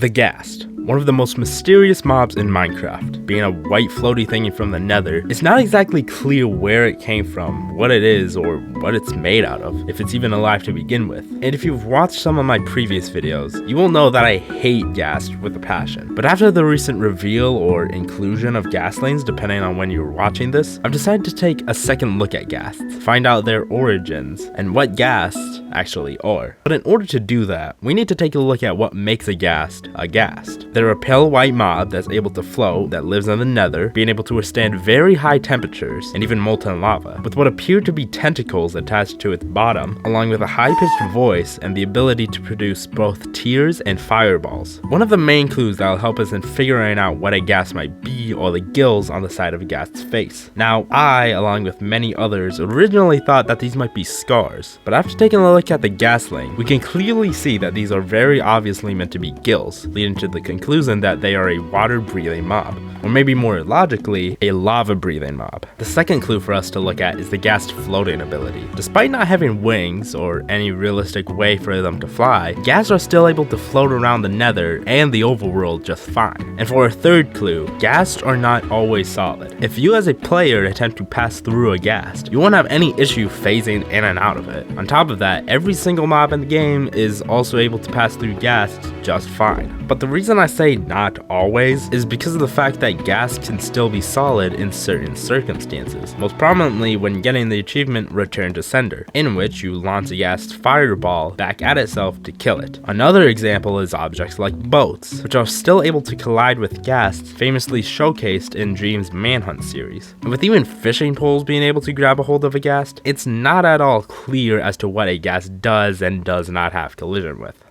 The Ghast, one of the most mysterious mobs in Minecraft, being a white floaty thingy from the Nether. It's not exactly clear where it came from, what it is, or what it's made out of, if it's even alive to begin with. And if you've watched some of my previous videos, you will know that I hate Ghast with a passion. But after the recent reveal or inclusion of Ghastlings, depending on when you're watching this, I've decided to take a second look at Ghasts, find out their origins, and what Ghasts actually are. But in order to do that, we need to take a look at what makes a Ghast a Ghast. They're a pale white mob that's able to float, that lives in the Nether, being able to withstand very high temperatures and even molten lava, with what appear to be tentacles attached to its bottom, along with a high-pitched voice and the ability to produce both tears and fireballs. One of the main clues that will help us in figuring out what a Ghast might be are the gills on the side of a Ghast's face. Now, I, along with many others, originally thought that these might be scars, but after taking a look at the Ghastling, we can clearly see that these are very obviously meant to be gills, leading to the conclusion that they are a water-breathing mob, or maybe more logically, a lava-breathing mob. The second clue for us to look at is the Ghast floating ability. Despite not having wings or any realistic way for them to fly, Ghasts are still able to float around the Nether and the overworld just fine. And for our third clue, Ghasts are not always solid. If you as a player attempt to pass through a Ghast, you won't have any issue phasing in and out of it. On top of that, every single mob in the game is also able to pass through Ghasts just fine. But the reason I say not always is because of the fact that Ghasts can still be solid in certain circumstances, most prominently when getting the achievement Return to Sender, in which you launch a Ghast fireball back at itself to kill it. Another example is objects like boats, which are still able to collide with Ghasts, famously showcased in Dream's Manhunt series. And with even fishing poles being able to grab a hold of a Ghast, it's not at all clear as to what a Ghast does and does not have collision with.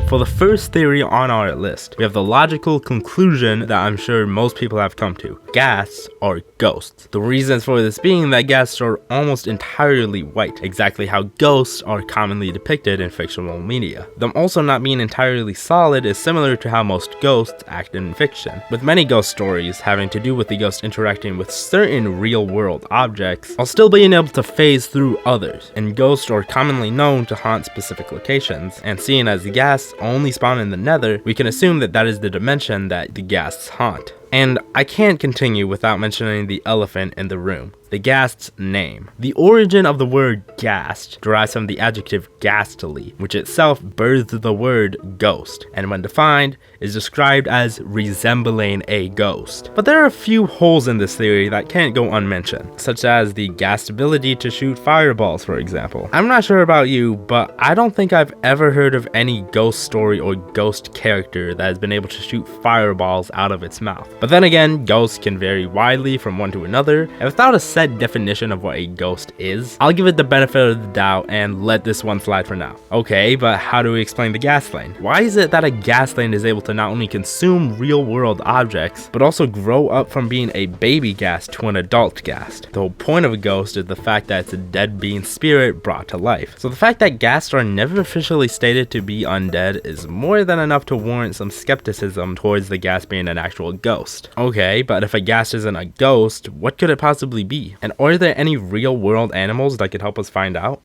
For the first theory on our list, we have the logical conclusion that I'm sure most people have come to. Ghasts are ghosts. The reasons for this being that Ghasts are almost entirely white, exactly how ghosts are commonly depicted in fictional media. Them also not being entirely solid is similar to how most ghosts act in fiction, with many ghost stories having to do with the ghost interacting with certain real-world objects while still being able to phase through others. And ghosts are commonly known to haunt specific locations, and seeing as the Ghasts only spawn in the Nether, we can assume that that is the dimension that the Ghasts haunt. And I can't continue without mentioning the elephant in the room, the Ghast's name. The origin of the word Ghast derives from the adjective ghastly, which itself birthed the word ghost, and when defined, is described as resembling a ghost. But there are a few holes in this theory that can't go unmentioned, such as the Ghast ability to shoot fireballs, for example. I'm not sure about you, but I don't think I've ever heard of any ghost story or ghost character that has been able to shoot fireballs out of its mouth. But then again, ghosts can vary widely from one to another, and without a set definition of what a ghost is, I'll give it the benefit of the doubt and let this one slide for now. Okay, but how do we explain the Ghastling? Why is it that a Ghastling is able to not only consume real-world objects, but also grow up from being a baby Ghast to an adult Ghast? The whole point of a ghost is the fact that it's a dead being spirit brought to life. So the fact that Ghasts are never officially stated to be undead is more than enough to warrant some skepticism towards the Ghast being an actual ghost. Okay, but if a Ghast isn't a ghost, what could it possibly be? And are there any real-world animals that could help us find out?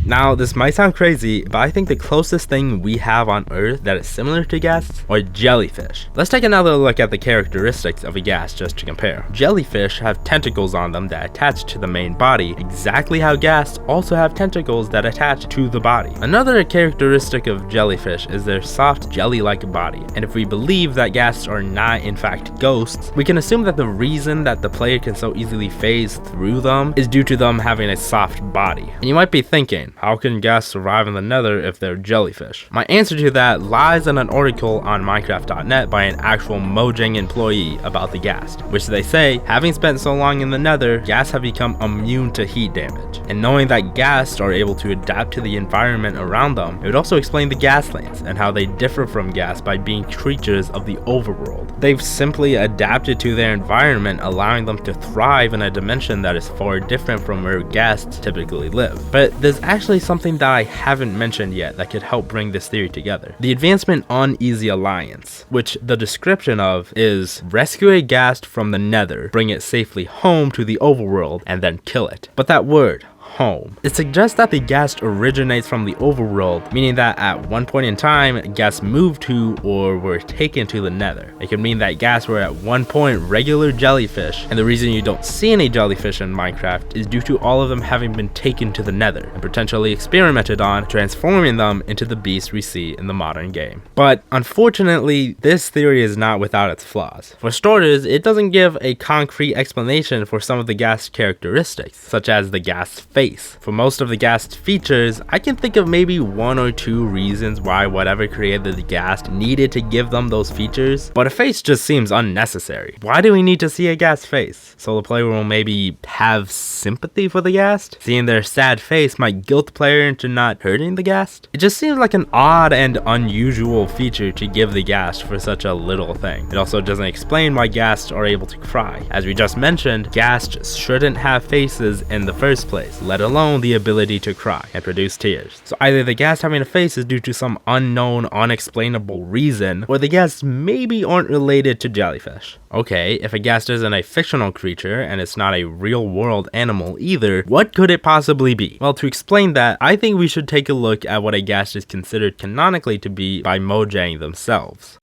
Now, this might sound crazy, but I think the closest thing we have on Earth that is similar to Ghasts are jellyfish. Let's take another look at the characteristics of a Ghast just to compare. Jellyfish have tentacles on them that attach to the main body, exactly how Ghasts also have tentacles that attach to the body. Another characteristic of jellyfish is their soft jelly-like body, and if we believe that Ghasts are not in fact ghosts, we can assume that the reason that the player can so easily phase through them is due to them having a soft body. And you might be thinking, how can Ghasts survive in the Nether if they're jellyfish? My answer to that lies in an article on Minecraft.net by an actual Mojang employee about the Ghast, which they say, having spent so long in the Nether, Ghasts have become immune to heat damage. And knowing that Ghasts are able to adapt to the environment around them, it would also explain the Ghastlings and how they differ from Ghasts by being creatures of the overworld. They've simply adapted to their environment, allowing them to thrive in a dimension that is far different from where Ghasts typically live. But there's actually something that I haven't mentioned yet that could help bring this theory together. The advancement Uneasy Alliance, which the description of is rescue a Ghast from the Nether, bring it safely home to the overworld, and then kill it. But that word, home. It suggests that the Ghast originates from the overworld, meaning that at one point in time, Ghasts moved to or were taken to the Nether. It could mean that Ghasts were at one point regular jellyfish, and the reason you don't see any jellyfish in Minecraft is due to all of them having been taken to the Nether and potentially experimented on, transforming them into the beasts we see in the modern game. But unfortunately, this theory is not without its flaws. For starters, it doesn't give a concrete explanation for some of the Ghast characteristics, such as the Ghast face. For most of the Ghast features, I can think of maybe one or two reasons why whatever created the Ghast needed to give them those features, but a face just seems unnecessary. Why do we need to see a Ghast face? So the player will maybe have sympathy for the Ghast? Seeing their sad face might guilt the player into not hurting the Ghast? It just seems like an odd and unusual feature to give the Ghast for such a little thing. It also doesn't explain why Ghasts are able to cry. As we just mentioned, Ghasts shouldn't have faces in the first place, let alone the ability to cry and produce tears. So either the Ghast having a face is due to some unknown, unexplainable reason, or the Ghasts maybe aren't related to jellyfish. Okay, if a Ghast isn't a fictional creature and it's not a real world animal either, what could it possibly be? Well, to explain that, I think we should take a look at what a Ghast is considered canonically to be by Mojang themselves.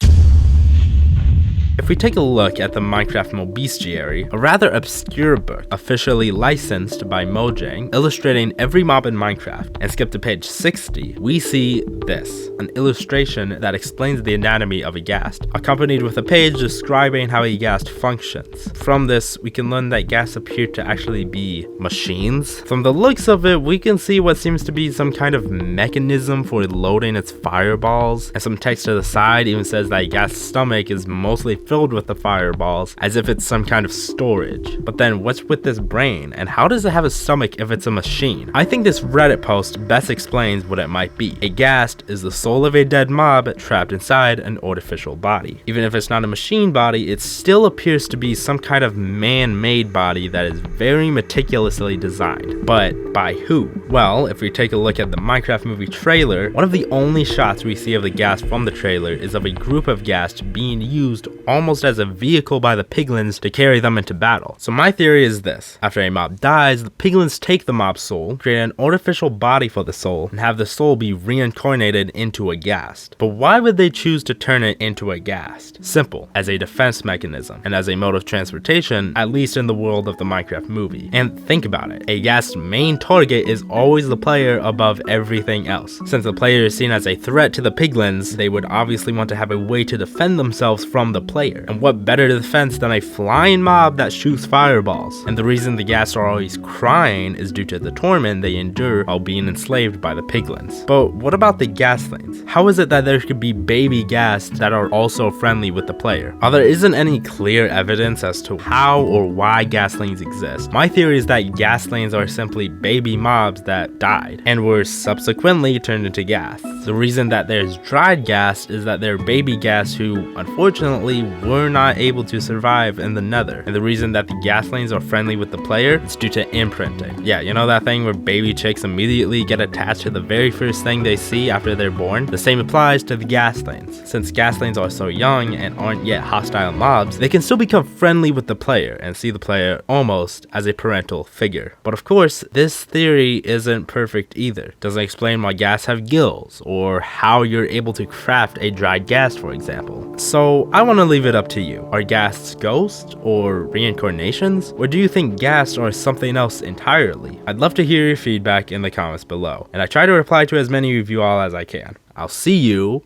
If we take a look at the Minecraft 𝙒𝙍𝙊𝙉, a rather obscure book officially licensed by Mojang illustrating every mob in Minecraft, and skip to page 60, we see this, an illustration that explains the anatomy of a Ghast, accompanied with a page describing how a Ghast functions. From this, we can learn that Ghasts appear to actually be machines. From the looks of it, we can see what seems to be some kind of mechanism for loading its fireballs, and some text to the side even says that a Ghast's stomach is mostly filled with the fireballs, as if it's some kind of storage. But then what's with this brain, and how does it have a stomach if it's a machine? I think this Reddit post best explains what it might be. A Ghast is the soul of a dead mob trapped inside an artificial body. Even if it's not a machine body, it still appears to be some kind of man-made body that is very meticulously designed. But by who? Well, if we take a look at the Minecraft movie trailer, one of the only shots we see of the Ghast from the trailer is of a group of Ghasts being used almost as a vehicle by the piglins to carry them into battle. So my theory is this: after a mob dies, the piglins take the mob's soul, create an artificial body for the soul, and have the soul be reincarnated into a Ghast. But why would they choose to turn it into a Ghast? Simple, as a defense mechanism, and as a mode of transportation, at least in the world of the Minecraft movie. And think about it, a Ghast's main target is always the player above everything else. Since the player is seen as a threat to the piglins, they would obviously want to have a way to defend themselves from the player. And what better defense than a flying mob that shoots fireballs? And the reason the Ghasts are always crying is due to the torment they endure while being enslaved by the piglins. But what about the Ghastlings? How is it that there could be baby Ghasts that are also friendly with the player? While there isn't any clear evidence as to how or why Ghastlings exist, my theory is that Ghastlings are simply baby mobs that died and were subsequently turned into Ghasts. The reason that there's dried Ghasts is that they're baby Ghasts who unfortunately were not able to survive in the Nether. And the reason that the Ghastlings are friendly with the player is due to imprinting. Yeah, you know that thing where baby chicks immediately get attached to the very first thing they see after they're born? The same applies to the Ghastlings. Since Ghastlings are so young and aren't yet hostile mobs, they can still become friendly with the player and see the player almost as a parental figure. But of course, this theory isn't perfect either. Doesn't explain why Ghasts have gills, or how you're able to craft a dried Ghast, for example. So I want to leave it up to you. Are Ghasts ghosts or reincarnations? Or do you think Ghasts are something else entirely? I'd love to hear your feedback in the comments below, and I try to reply to as many of you all as I can. I'll see you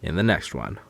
in the next one.